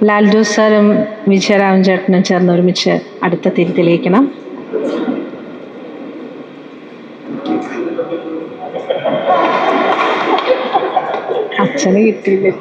ലാൽജു സാറും വിജയരാമൻ ചേട്ടനും ചേർന്ന് ഒരുമിച്ച് അടുത്ത തിരിത്തിലേക്കണം. അച്ഛന് കിട്ടിയില്ലേ?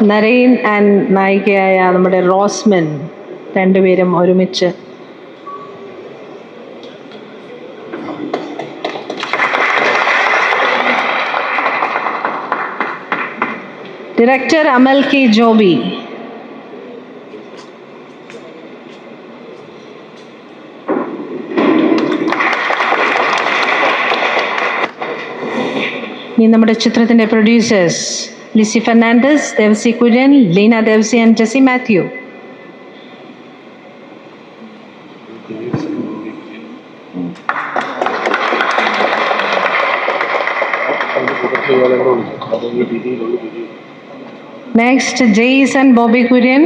നരൈൻ ആൻഡ് നായികയായ നമ്മുടെ റോസ്മിൻ രണ്ടുപേരും ഒരുമിച്ച് ഡയറക്ടർ അമൽ കെ ജോബി, ഇനി നമ്മുടെ ചിത്രത്തിൻ്റെ producers Lissy Fernandez, Devasy Kurian, Leena Devasy and Jessy Mathew. Next Jaise and Boby Kurian,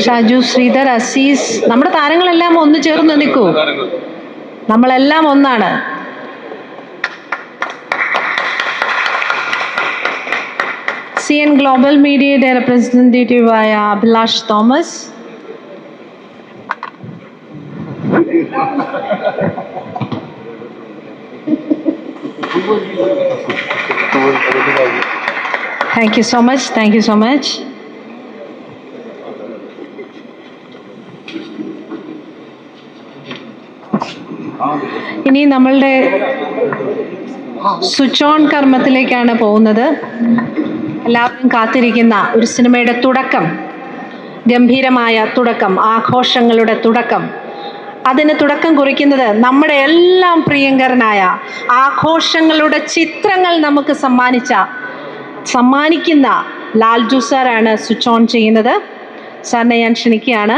Shaju Sreedhar, Aziz. നമ്മുടെ താരങ്ങളെല്ലാം ഒന്ന് ചേർന്ന് നിൽക്കൂ, നമ്മളെല്ലാം ഒന്നാണ്. CN Global Media റെപ്രസെൻറ്റേറ്റീവായ Abhilash Thomas, thank you so much, thank you so much. ഇനി നമ്മളുടെ സ്വിച്ച് ഓൺ കർമ്മത്തിലേക്കാണ് പോകുന്നത്. എല്ലാവരും കാത്തിരിക്കുന്ന ഒരു സിനിമയുടെ തുടക്കം, ഗംഭീരമായ തുടക്കം, ആഘോഷങ്ങളുടെ തുടക്കം. അതിന് തുടക്കം കുറിക്കുന്നത് നമ്മുടെ എല്ലാം പ്രിയങ്കരനായ ആഘോഷങ്ങളുടെ ചിത്രങ്ങൾ നമുക്ക് സമ്മാനിക്കുന്ന ലാൽജു സാറാണ് സ്വിച്ച് ഓൺ ചെയ്യുന്നത്. സാറിനെ ഞാൻ ക്ഷണിക്കുകയാണ്.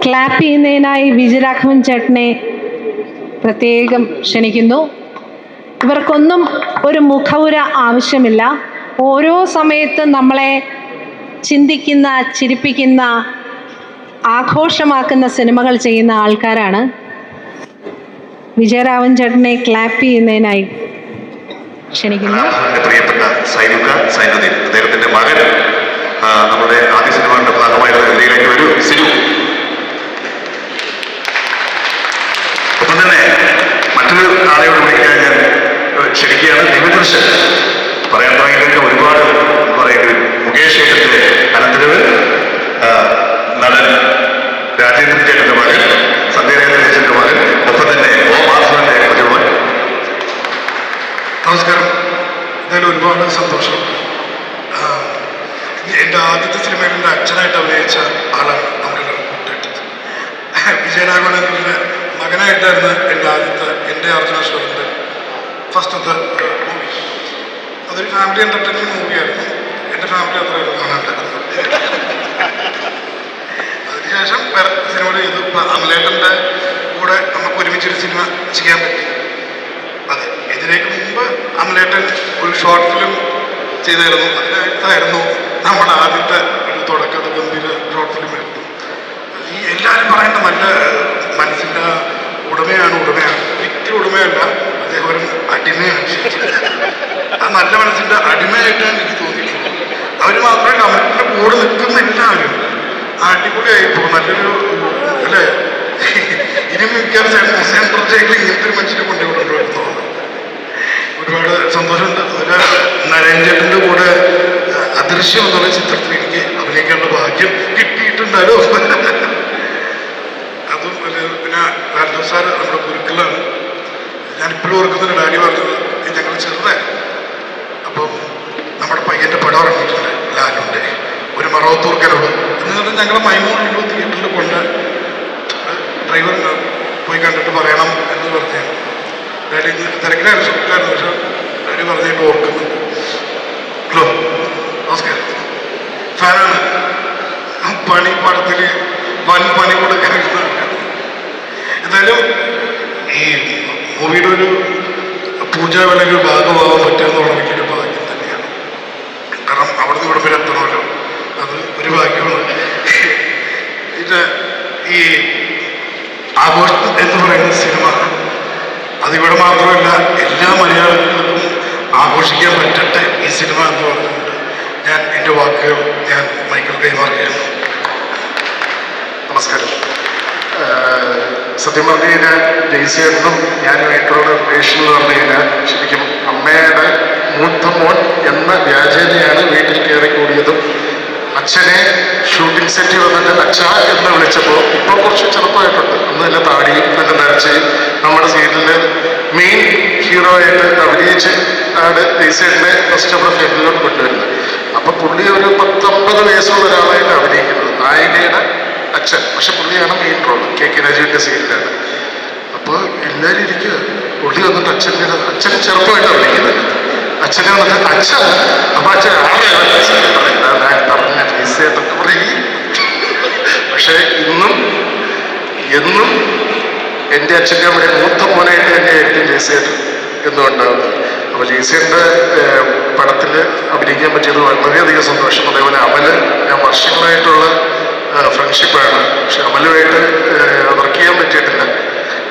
ക്ലാപ്പ് ചെയ്യുന്നതിനായി വിജയരാഘവൻ ചേട്ടനെ പ്രത്യേകം ക്ഷണിക്കുന്നു. ഇവർക്കൊന്നും ഒരു മുഖവുര ആവശ്യമില്ല. ഓരോ സമയത്തും നമ്മളെ ചിന്തിക്കുന്ന, ചിരിപ്പിക്കുന്ന, ആഘോഷമാക്കുന്ന സിനിമകൾ ചെയ്യുന്ന ആൾക്കാരാണ്. വിജയരാഘവൻ ചേട്ടനെ ക്ലാപ്പ് ചെയ്യുന്നതിനായി ക്ഷണിക്കുന്നു. പ്രിയപ്പെട്ട സൈനുദ്ദീൻ, അദ്ദേഹത്തിന്റെ മകൻ നമ്മുടെ ആദ്യ സിനിമയുടെ ഭാഗമായിട്ട് ഇന്ത്യയിലേക്ക് ഒരു സിനിമ. ഒപ്പം തന്നെ മറ്റൊരു ആളെയോട് വിളിക്കാൻ ഞാൻ ക്ഷണിക്കുകയാണ്. ദിവദർശൻ പറയാൻ തുടങ്ങിയിട്ട് ഒരുപാട് പറയുന്നത് മുകേഷ് ഏട്ടന്റെ അനന്തരവ് നടൻ രാജേന്ദ്രൻ ചേട്ടന്റെ മകൻ, സന്ധ്യാരാജൻ ചേട്ടന്റെ മകൻ, ഒപ്പം തന്നെ ഓ മാധവന്റെ മരുമകൻ. നമസ്കാരം. എന്തായാലും ഒരുപാട് സന്തോഷം. എൻ്റെ ആദ്യത്തെ സിനിമയിൽ എൻ്റെ അച്ഛനായിട്ട് അഭിനയിച്ച ആളാണ് നമ്മളെല്ലാവരും കൂട്ടിയിട്ടത്. വിജയരാഘവൻ്റെ മകനായിട്ടായിരുന്നു എൻ്റെ അർജുന അശോകൻ്റെ ഫസ്റ്റത്തെ മൂവി. അതൊരു ഫാമിലി എൻ്റർടൈൻമെൻറ്റ് മൂവിയായിരുന്നു. എൻ്റെ ഫാമിലി അത്രയായിരുന്നു കാണാണ്ടായിരുന്നു. അതിനുശേഷം വേറെ സിനിമകൾ ചെയ്തു. ഇപ്പം അമലേട്ടൻ്റെ കൂടെ നമുക്ക് ഒരുമിച്ചൊരു സിനിമ ചെയ്യാൻ പറ്റി. അതെ, ഇതിലേക്ക് മുമ്പ് അമലേട്ടൻ ഒരു ഷോർട്ട് ഫിലിം ചെയ്തായിരുന്നു. അതിനകത്തായിരുന്നു നമ്മുടെ ആദ്യത്തെ ഒരു തുടക്കത്തെ ഗംഭീര ഷോർട്ട് ഫിലിമായിരുന്നു. ഈ എല്ലാവരും പറയേണ്ട നല്ല മനസ്സിൻ്റെ ഉടമയാണ്. ഒരിക്കലും ഉടമയല്ല, അദ്ദേഹം ഒരു അടിമയാണ്. ആ നല്ല മനസ്സിൻ്റെ അടിമയായിട്ടാണ് എനിക്ക് തോന്നിയിട്ടുള്ളത്. അവർ മാത്രമേ കമലിൻ്റെ കൂടെ നിൽക്കുന്ന എല്ലാവരും അടിപൊളിയായി പോകും. നല്ലൊരു അല്ലേ, ഇനി മിക്കവാറും സെൻട്രൽ ജയിലിൽ ഇങ്ങനത്തെ ഒരു മനുഷ്യനെ കൊണ്ടുപോയിട്ടുണ്ടോ. ഒരുപാട് സന്തോഷമുണ്ട്. ഒരു നരേന്ദ്രൻ്റെ കൂടെ അദൃശ്യം എന്നുള്ള ചിത്രത്തിൽ എനിക്ക് അഭിനയിക്കാനുള്ള ഭാഗ്യം കിട്ടിയിട്ടുണ്ടല്ലോ. അതും പിന്നെ ലാൽജു സാർ നമ്മുടെ ഗുരുക്കളാണ്. ഞാനിപ്പോഴും ഓർക്കുന്നൊരു ഡാഡി പറഞ്ഞത്, ഞങ്ങൾ ചെറുതായിരുന്നു. അപ്പം നമ്മുടെ പയ്യൻ്റെ പടം ഇറങ്ങിയിട്ടുണ്ട് ലാലുണ്ട്, ഒരു മറവത്തൂർക്കരോട് എന്നിട്ട് ഞങ്ങളെ മൈമൂറിലുള്ള തിയേറ്ററിൽ കൊണ്ട് ഡ്രൈവറിന് പോയി കണ്ടിട്ട് പറയണം എന്ന് പറഞ്ഞു. ഡാഡി തിരക്കിലായിരുന്നു, ഷൂട്ടായിരുന്നു. പക്ഷെ ഡാഡി പറഞ്ഞിട്ട് ഓർക്കുന്നുണ്ട്. ഹലോ നമസ്കാരം. ഫാനാണ്. പണി പടത്തിൽ വൻ പണി കൊടുക്കാൻ എന്തായാലും ഈ മൂവിയുടെ ഒരു പൂജാവേളയിൽ ഭാഗമാവാൻ പറ്റുമെന്നുള്ള എനിക്കൊരു ഭാഗ്യം തന്നെയാണ്. കാരണം അവിടുന്ന് ഇവിടെ വരെ എത്തണമല്ലോ, അത് ഒരു ഭാഗ്യമാണ്. ഇത് ഈ ആഘോഷം എന്ന് പറയുന്ന സിനിമ അതിവിടെ മാത്രമല്ല, എല്ലാ മലയാളികൾക്കും ആഘോഷിക്കാൻ പറ്റട്ടെ ഈ സിനിമ എന്ന് പറഞ്ഞുകൊണ്ട് ഞാൻ എൻ്റെ വാക്കുകൾ മൈക്കിൾ കൈമാറുകയാണ്. നമസ്കാരം. സത്യം പറഞ്ഞു കഴിഞ്ഞാൽ ജയ്സേട്ടനും ഞാനുമായിട്ടുള്ള റിലേഷൻ എന്ന് പറഞ്ഞു കഴിഞ്ഞാൽ ശരിക്കും അമ്മയുടെ മൂത്ത മോൻ എന്ന വ്യാജേനയാണ് വീട്ടിൽ കയറി കൂടിയതും അച്ഛനെ ഷൂട്ടിംഗ് സെറ്റിൽ വന്നിട്ട് അച്ഛ എന്ന് വിളിച്ചപ്പോൾ ഇപ്പോൾ കുറച്ച് ചെറുപ്പമായിട്ടുണ്ട്, അന്ന് നല്ല താടിയും നല്ല നരച്ച് നമ്മുടെ സീരിയലിൽ മെയിൻ ഹീറോ ആയിട്ട് അഭിനയിച്ച് ആണ് ജയ്സേട്ടനെ ഫസ്റ്റ് നമ്മുടെ ഫാമിലിയിലോട്ട് കൊണ്ടുവരുന്നത്. അപ്പം പുള്ളി ഒരു 10-50 വയസ്സുള്ള ഒരാളായിട്ട് അഭിനയിക്കുന്നത്, നായികയുടെ അച്ഛൻ. പക്ഷെ പുള്ളിയാണ് മെയിൻ റോൾ, കെ രാജുവിൻ്റെ സീരിയലാണ്. അപ്പോൾ എല്ലാവരും ഇരിക്കുക, പുള്ളി വന്നിട്ട് അച്ഛൻ ചെറുപ്പമായിട്ട് അഭിനയിക്കുന്നത്, അച്ഛനെ വന്നിട്ട് അച്ഛൻ അപ്പം അച്ഛൻ പറഞ്ഞ ജയ്സേട്ടൊക്കെ പറയും. പക്ഷേ എന്നും എൻ്റെ അച്ഛൻ്റെ അവിടെ മൂത്ത മോനായിട്ട് തന്നെയായിരിക്കും ജയ്സേട്ടൻ എന്നും ഉണ്ടാകുന്നത്. അപ്പോൾ ജയ്സേട്ടൻ്റെ പടത്തിൽ അഭിനയിക്കാൻ പറ്റിയത് വളരെയധികം സന്തോഷം. അതേപോലെ അമല് ഞാൻ വർഷങ്ങളായിട്ടുള്ള ഫ്രണ്ട്ഷിപ്പാണ്, പക്ഷെ അമലുമായിട്ട് വർക്ക് ചെയ്യാൻ പറ്റിയിട്ടില്ല.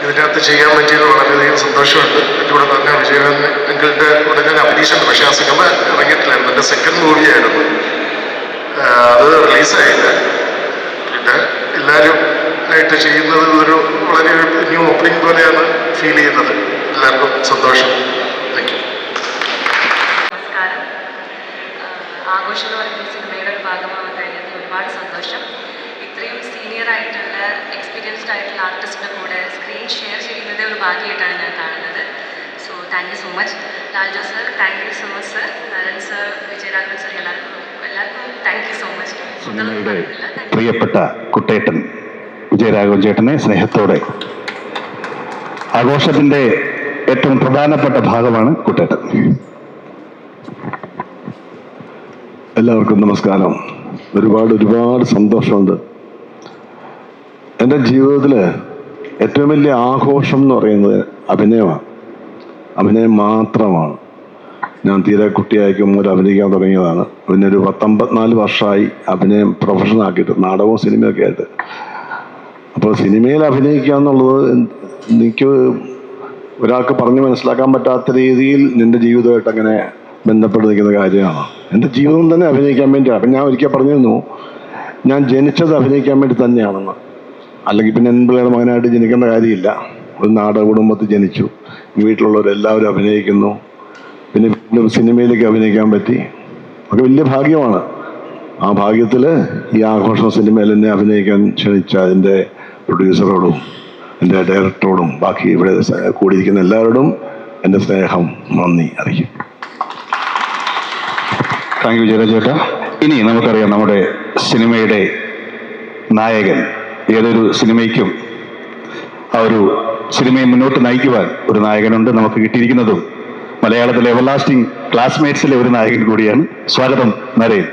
ഇതിനകത്ത് ചെയ്യാൻ പറ്റിയത് വളരെയധികം സന്തോഷമുണ്ട്. എൻ്റെ കൂടെ തന്നെ വിജയൻ അങ്കിളുടെ കൂടെ ഞാൻ അഭിനയിച്ചിട്ടുണ്ട്, പക്ഷെ ആ സിനിമ ഇറങ്ങിയിട്ടില്ലായിരുന്നു. എൻ്റെ സെക്കൻഡ് മൂവിയായിരുന്നു, അത് റിലീസായില്ല. പിന്നെ എല്ലാവരും ആയിട്ട് ചെയ്യുന്നത് ഒരു വളരെ ന്യൂ ഓപ്പണിംഗ് പോലെയാണ് ഫീൽ ചെയ്യുന്നത്. എല്ലാവർക്കും സന്തോഷം. Thank you. നമസ്കാരം. ആഘോഷം എന്ന് പറയുന്ന സിനിമയുടെ ഒരു ഭാഗമാവാൻ കഴിഞ്ഞതിൽ ഒരുപാട് സന്തോഷം. ഇത്രയും സീനിയർ ആയിട്ടുള്ള എക്സ്പീരിയൻസ്ഡ് ആയിട്ടുള്ള ആർട്ടിസ്റ്റിൻ്റെ കൂടെ സ്ക്രീൻ ഷെയർ ചെയ്യുന്നത് ഒരു ഭാഗ്യമായിട്ടാണ് ഞാൻ കാണുന്നത്. So thank you so much Laljo sir, thank you so much sir, Naren sir, Vijayaraghavan sir, എല്ലാവർക്കും താങ്ക് യു സോ മച്ച്. സിനിമയുടെ പ്രിയപ്പെട്ട കുട്ടേട്ടൻ വിജയരാഘവൻ ചേട്ടനെ സ്നേഹത്തോടെ, ആഘോഷത്തിൻ്റെ ഏറ്റവും പ്രധാനപ്പെട്ട ഭാഗമാണ് കുട്ടേട്ടൻ. എല്ലാവർക്കും നമസ്കാരം. ഒരുപാട് സന്തോഷമുണ്ട്. എൻ്റെ ജീവിതത്തിൽ ഏറ്റവും വലിയ ആഘോഷം എന്ന് പറയുന്നത് അഭിനയമാണ്. അഭിനയം മാത്രമാണ്. ഞാൻ തീരെ കുട്ടിയായിരിക്കും മുതൽ അഭിനയിക്കാൻ തുടങ്ങിയതാണ്. പിന്നെ ഒരു 54 വർഷമായി അഭിനയം പ്രൊഫഷനാക്കിയിട്ട്, നാടകവും സിനിമയൊക്കെ ആയിട്ട്. അപ്പോൾ സിനിമയിൽ അഭിനയിക്കുക എന്നുള്ളത് എനിക്ക് ഒരാൾക്ക് പറഞ്ഞ് മനസ്സിലാക്കാൻ പറ്റാത്ത രീതിയിൽ നിൻ്റെ ജീവിതമായിട്ട് അങ്ങനെ ബന്ധപ്പെട്ട് നിൽക്കുന്ന കാര്യമാണ്. എൻ്റെ ജീവിതം തന്നെ അഭിനയിക്കാൻ വേണ്ടിയാണ്. അപ്പം ഞാൻ ഒരിക്കൽ പറഞ്ഞിരുന്നു, ഞാൻ ജനിച്ചത് അഭിനയിക്കാൻ വേണ്ടി തന്നെയാണെന്ന്. അല്ലെങ്കിൽ പിന്നെ പിള്ളേരുടെ മകനായിട്ട് ജനിക്കേണ്ട കാര്യമില്ല. ഒരു നാടക കുടുംബത്തിൽ ജനിച്ചു, വീട്ടിലുള്ളവരെല്ലാവരും അഭിനയിക്കുന്നു, പിന്നെ സിനിമയിലേക്ക് അഭിനയിക്കാൻ പറ്റി. ഒക്കെ വലിയ ഭാഗ്യമാണ്. ആ ഭാഗ്യത്തിൽ ഈ ആഘോഷം സിനിമയിൽ എന്നെ അഭിനയിക്കാൻ ക്ഷണിച്ച എൻ്റെ പ്രൊഡ്യൂസറോടും എൻ്റെ ഡയറക്ടറോടും ബാക്കി ഇവിടെ കൂടിയിരിക്കുന്ന എല്ലാവരോടും എൻ്റെ സ്നേഹം, നന്ദി അറിയിക്കും. താങ്ക് യു ജയരാജ് ചേട്ടാ. ഇനി നമുക്കറിയാം, നമ്മുടെ സിനിമയുടെ നായകൻ, ഏതൊരു സിനിമയ്ക്കും ആ ഒരു സിനിമയെ മുന്നോട്ട് നയിക്കുവാൻ ഒരു നായകനുണ്ട്. നമുക്ക് കിട്ടിയിരിക്കുന്നതും മലയാളത്തിലെ എവർലാസ്റ്റിംഗ് ക്ലാസ്മേറ്റ്സിലെ ഒരു നായകൻ കൂടിയാണ്. സ്വാഗതം നരേൻ.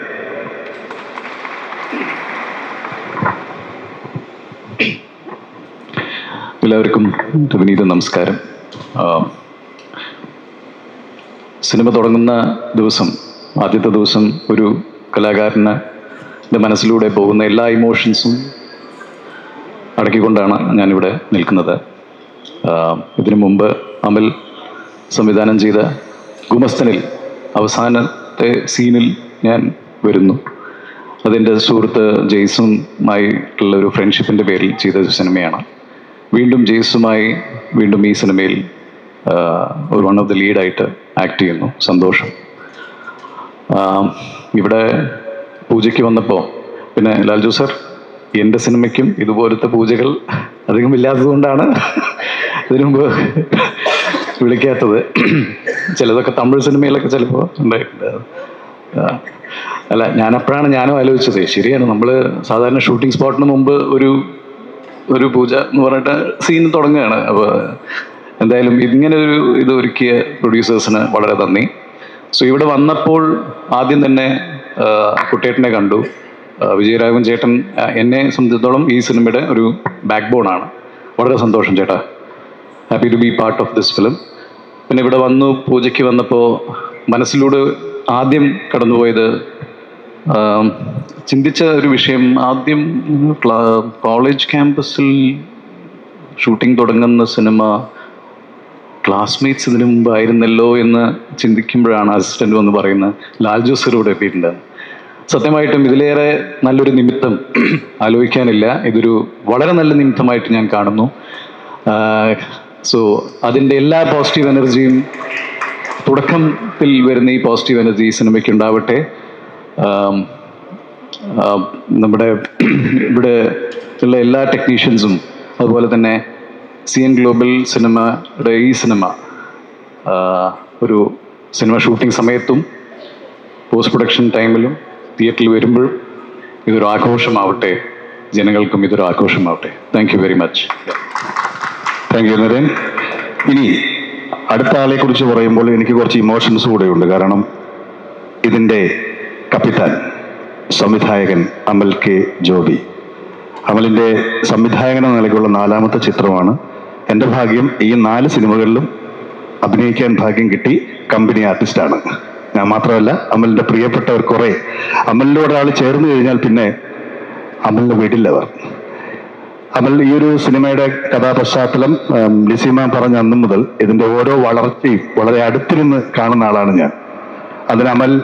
എല്ലാവർക്കും വിനീത നമസ്കാരം. സിനിമ തുടങ്ങുന്ന ദിവസം, ആദ്യത്തെ ദിവസം, ഒരു കലാകാരൻ്റെ മനസ്സിലൂടെ പോകുന്ന എല്ലാ ഇമോഷൻസും അടക്കിക്കൊണ്ടാണ് ഞാനിവിടെ നിൽക്കുന്നത്. ഇതിനു മുമ്പ് അമൽ സംവിധാനം ചെയ്ത ഗുമസ്തനിൽ അവസാനത്തെ സീനിൽ ഞാൻ വരുന്നു. അതെൻ്റെ സുഹൃത്ത് ജെയ്സുമായിട്ടുള്ള ഒരു ഫ്രണ്ട്ഷിപ്പിൻ്റെ പേരിൽ ചെയ്ത ഒരു സിനിമയാണ്. വീണ്ടും ജെയ്സുമായി വീണ്ടും ഈ സിനിമയിൽ ഒരു വൺ ഓഫ് ദി ലീഡായിട്ട് ആക്ട് ചെയ്യുന്നു. സന്തോഷം. ഇവിടെ പൂജയ്ക്ക് വന്നപ്പോൾ പിന്നെ ലാൽജു സർ, എൻ്റെ സിനിമയ്ക്കും ഇതുപോലത്തെ പൂജകൾ അധികം ഇല്ലാത്തതുകൊണ്ടാണ് ഇതിനു മുമ്പ് വിളിക്കാത്തത്. ചിലതൊക്കെ തമിഴ് സിനിമയിലൊക്കെ ചിലപ്പോൾ ഉണ്ടായിട്ടുണ്ട്. അല്ല, ഞാനും ആലോചിച്ചത്, ശരിയാണ്, നമ്മൾ സാധാരണ ഷൂട്ടിംഗ് സ്പോട്ടിന് മുമ്പ് ഒരു പൂജ എന്ന് പറഞ്ഞിട്ട് സീൻ തുടങ്ങുകയാണ്. അപ്പോൾ എന്തായാലും ഇങ്ങനെ ഇത് ഒരുക്കിയ പ്രൊഡ്യൂസേഴ്സിന് വളരെ നന്ദി. സോ ഇവിടെ വന്നപ്പോൾ ആദ്യം തന്നെ കുട്ടേട്ടനെ കണ്ടു. വിജയരാഘവൻ ചേട്ടൻ എന്നെ സംബന്ധിച്ചിടത്തോളം ഈ സിനിമയുടെ ഒരു ബാക്ക് ബോണാണ്. വളരെ സന്തോഷം ചേട്ടാ. Happy to be part of this film. പിന്നെ ഇവിടെ വന്നു പൂജയ്ക്ക് വന്നപ്പോൾ മനസ്സിലൂടെ ആദ്യം കടന്നുപോയത് ചിന്തിച്ച ഒരു വിഷയം, ആദ്യം കോളേജ് ക്യാമ്പസിൽ ഷൂട്ടിംഗ് തുടങ്ങുന്ന സിനിമ ക്ലാസ്മേറ്റ്സ് ഇതിനു മുമ്പ് ആയിരുന്നല്ലോ എന്ന് ചിന്തിക്കുമ്പോഴാണ് അസിസ്റ്റൻ്റ് വന്ന് പറയുന്നത് ലാൽ ജോസ് സർ ഇവിടെ എത്തിയിട്ടുണ്ട്. സത്യമായിട്ടും ഇതിലേറെ നല്ലൊരു നിമിത്തം ആലോചിക്കാനില്ല. ഇതൊരു വളരെ നല്ല നിമിത്തമായിട്ട് ഞാൻ കാണുന്നു. സോ അതിൻ്റെ എല്ലാ പോസിറ്റീവ് എനർജിയും തുടക്കത്തിൽ വരുന്ന ഈ പോസിറ്റീവ് എനർജി ഈ സിനിമയ്ക്ക് ഉണ്ടാവട്ടെ. നമ്മുടെ ഇവിടെ ഉള്ള എല്ലാ ടെക്നീഷ്യൻസും അതുപോലെ തന്നെ CN ഗ്ലോബൽ സിനിമയുടെ ഈ സിനിമ ഒരു സിനിമ ഷൂട്ടിംഗ് സമയത്തും പോസ്റ്റ് പ്രൊഡക്ഷൻ ടൈമിലും തിയേറ്ററിൽ വരുമ്പോഴും ഇതൊരു ആഘോഷമാവട്ടെ, ജനങ്ങൾക്കും ഇതൊരു ആഘോഷമാവട്ടെ. Thank you very much. Thank you Naren. ഇനി അടുത്ത ആളെ കുറിച്ച് പറയുമ്പോൾ എനിക്ക് കുറച്ച് ഇമോഷൻസ് കൂടെയുണ്ട്. കാരണം ഇതിൻ്റെ കപ്പിത്താൻ സംവിധായകൻ അമൽ K. ജോബി. അമലിൻ്റെ സംവിധായകൻ എന്ന നിലയ്ക്കുള്ള 4ാമത്തെ ചിത്രമാണ്. എൻ്റെ ഭാഗ്യം ഈ 4 സിനിമകളിലും അഭിനയിക്കാൻ ഭാഗ്യം കിട്ടി. കമ്പനി ആർട്ടിസ്റ്റാണ് ഞാൻ. മാത്രമല്ല അമലിൻ്റെ പ്രിയപ്പെട്ടവർ കുറേ. അമലിൻ്റെ ഒരാൾ ചേർന്ന് കഴിഞ്ഞാൽ പിന്നെ അമലിനെ വിടില്ലവർ. അമൽ ഈ ഒരു സിനിമയുടെ കഥാപശ്ചാത്തലം ലിസിമ പറഞ്ഞ അന്ന് മുതൽ ഇതിൻ്റെ ഓരോ വളർച്ചയും വളരെ അടുത്തിരുന്ന് കാണുന്ന ആളാണ് ഞാൻ. അതിന് അമൽ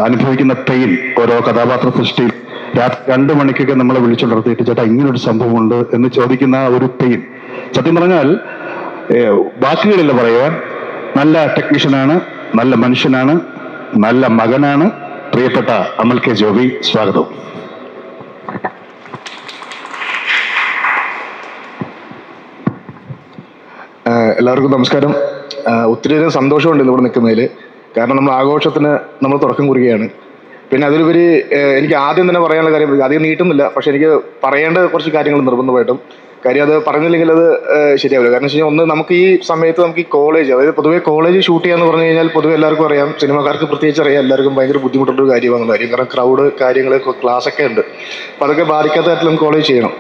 അനുഭവിക്കുന്ന പെയിൻ, ഓരോ കഥാപാത്ര സൃഷ്ടിയിൽ രാത്രി 2 മണിക്കൊക്കെ നമ്മളെ വിളിച്ചുണർത്തിയിട്ട് ചേട്ടാ ഇങ്ങനൊരു സംഭവമുണ്ട് എന്ന് ചോദിക്കുന്ന ഒരു പെയിൻ, സത്യം പറഞ്ഞാൽ വാക്കുകളില്ല പറയുവാൻ. നല്ല ടെക്നീഷ്യനാണ്, നല്ല മനുഷ്യനാണ്, നല്ല മകനാണ്. പ്രിയപ്പെട്ട അമൽ K. ജോബി, സ്വാഗതം. എല്ലാവർക്കും നമസ്കാരം. ഒത്തിരിയധികം സന്തോഷമുണ്ട് ഇവിടെ നിൽക്കുന്നതിൽ. കാരണം നമ്മൾ ആഘോഷത്തിന് നമ്മൾ തുടക്കം കുറിക്കുകയാണ്. പിന്നെ അതിലുപരി എനിക്ക് ആദ്യം തന്നെ പറയാനുള്ള കാര്യം, അധികം നീട്ടുന്നില്ല, പക്ഷെ എനിക്ക് പറയേണ്ട കുറച്ച് കാര്യങ്ങൾ നിർബന്ധമായിട്ടും. കാര്യം അത് പറഞ്ഞില്ലെങ്കിൽ അത് ശരിയാവില്ല. കാരണം വെച്ച് കഴിഞ്ഞാൽ ഒന്ന്, നമുക്ക് ഈ സമയത്ത് നമുക്ക് ഈ കോളേജ്, അതായത് പൊതുവേ കോളേജ് ഷൂട്ട് ചെയ്യാന്ന് പറഞ്ഞു കഴിഞ്ഞാൽ പൊതുവെ എല്ലാവർക്കും അറിയാം, സിനിമാക്കാർക്ക് പ്രത്യേകിച്ച് അറിയാം, എല്ലാവർക്കും ഭയങ്കര ബുദ്ധിമുട്ടുള്ള കാര്യമാണ് കാര്യം. കാരണം ക്രൗഡ് കാര്യങ്ങൾ ക്ലാസ്സൊക്കെ ഉണ്ട്. അപ്പോൾ അതൊക്കെ ബാധിക്കാത്ത തരത്തിൽ നമുക്ക് കോളേജ് ചെയ്യണം.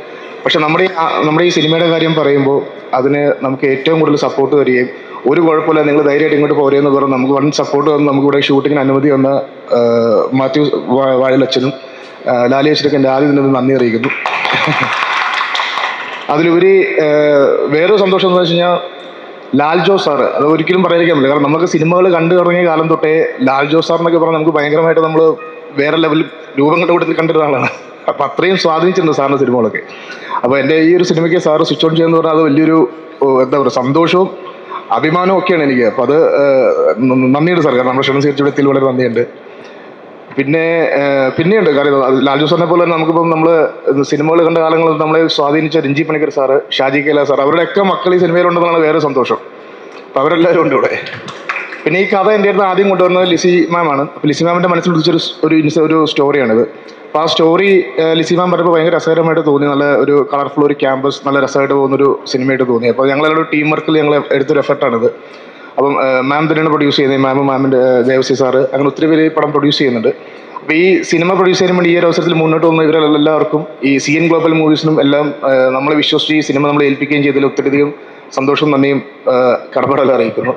പക്ഷെ നമ്മുടെ ഈ സിനിമയുടെ കാര്യം പറയുമ്പോൾ അതിന് നമുക്ക് ഏറ്റവും കൂടുതൽ സപ്പോർട്ട് തരികയും ഒരു കുഴപ്പമില്ല നിങ്ങൾ ധൈര്യമായിട്ട് ഇങ്ങോട്ട് പോരെന്ന് പറഞ്ഞ് നമുക്ക് വൺ സപ്പോർട്ട് വന്ന് നമുക്കിവിടെ ഷൂട്ടിങ്ങിന് അനുമതി വന്ന മാത്യു വാഴലച്ഛനും ലാലേശ്വരൊക്കെ എൻ്റെ ആദ്യം തന്നെ നന്ദി അറിയിക്കുന്നു. അതിലുപരി വേറൊരു സന്തോഷം എന്ന് വെച്ച് കഴിഞ്ഞാൽ ലാൽ ജോസ് സാറ്, അത് ഒരിക്കലും പറയാതിരിക്കാൻ പറ്റില്ല. കാരണം നമുക്ക് സിനിമകൾ കണ്ടു തുടങ്ങിയ കാലം തൊട്ടേ ലാൽ ജോസ് സാറിനൊക്കെ പറഞ്ഞാൽ നമുക്ക് ഭയങ്കരമായിട്ട് നമ്മൾ വേറെ ലെവലിൽ രൂപം കണ്ട കൂട്ടത്തിൽ കണ്ടിരുന്ന ആളാണ്. അപ്പം അത്രയും സ്വാധീനിച്ചിട്ടുണ്ട് സാറിൻ്റെ സിനിമകളൊക്കെ. അപ്പോൾ എൻ്റെ ഈ ഒരു സിനിമയ്ക്ക് സാറ് സ്വിച്ച് ഓൺ ചെയ്യുന്നത് പറഞ്ഞാൽ അത് വലിയൊരു എന്താ പറയുക സന്തോഷവും അഭിമാനവും ഒക്കെയാണ് എനിക്ക്. അപ്പോൾ അത് നന്ദിയുണ്ട് സാർ. കാരണം നമ്മുടെ ക്ഷണം സ്വീകരിച്ചെടുത്തിൽ വളരെ നന്ദിയുണ്ട്. പിന്നെയുണ്ട് കാര്യം ലാൽ ജോസ് സാറിനെ പോലെ തന്നെ നമുക്കിപ്പം നമ്മൾ സിനിമകൾ കണ്ട കാലങ്ങളിൽ നമ്മളെ സ്വാധീനിച്ച രഞ്ജി പണിക്കർ സാറ്, ഷാജി കൈലാസ് സാർ, അവരുടെയൊക്കെ മക്കൾ ഈ സിനിമയിലുണ്ടെന്നാണ് വേറെ സന്തോഷം. അപ്പം അവരെല്ലാവരും ഉണ്ട് ഇവിടെ. പിന്നെ ഈ കഥ എൻ്റെ അടുത്ത് ആദ്യം കൊണ്ടുവരുന്നത് ലിസി മാമാണ്. അപ്പോൾ ലിസി മാമിൻ്റെ മനസ്സിൽ ഒരു സ്റ്റോറിയാണിത്. അപ്പോൾ ആ സ്റ്റോറി ലിസി മാം പറയുമ്പോൾ ഭയങ്കര രസകരമായിട്ട് തോന്നി. നല്ല ഒരു കളർഫുൾ ഒരു ക്യാമ്പസ്, നല്ല രസമായിട്ട് പോകുന്നൊരു സിനിമയായിട്ട് തോന്നി. അപ്പോൾ ഞങ്ങളൊരു ടീം വർക്കിൽ ഞങ്ങൾ എടുത്തൊരു എഫർട്ടാണിത്. അപ്പം മാം തന്നെയാണ് പ്രൊഡ്യൂസ് ചെയ്യുന്നത്. മാമിൻ്റെ ദേവസി സാറ്, അങ്ങനെ ഒത്തിരി പേര് ഈ പടം പ്രൊഡ്യൂസ് ചെയ്യുന്നുണ്ട്. അപ്പോൾ ഈ സിനിമ പ്രൊഡ്യൂസ് ചെയ്യാൻ വേണ്ടി ഈ ഒരു അവസരത്തിൽ മുന്നോട്ട് വന്ന ഇവരെല്ലാവർക്കും ഈ CN ഗ്ലോബൽ മൂവീസിനും എല്ലാം നമ്മളെ വിശ്വസിച്ച് ഈ സിനിമ നമ്മളെ ഏൽപ്പിക്കുകയും ചെയ്തതിൽ ഒത്തിരിയധികം സന്തോഷവും നന്ദിയും കടപ്പാടെല്ലാം അറിയിക്കുന്നു.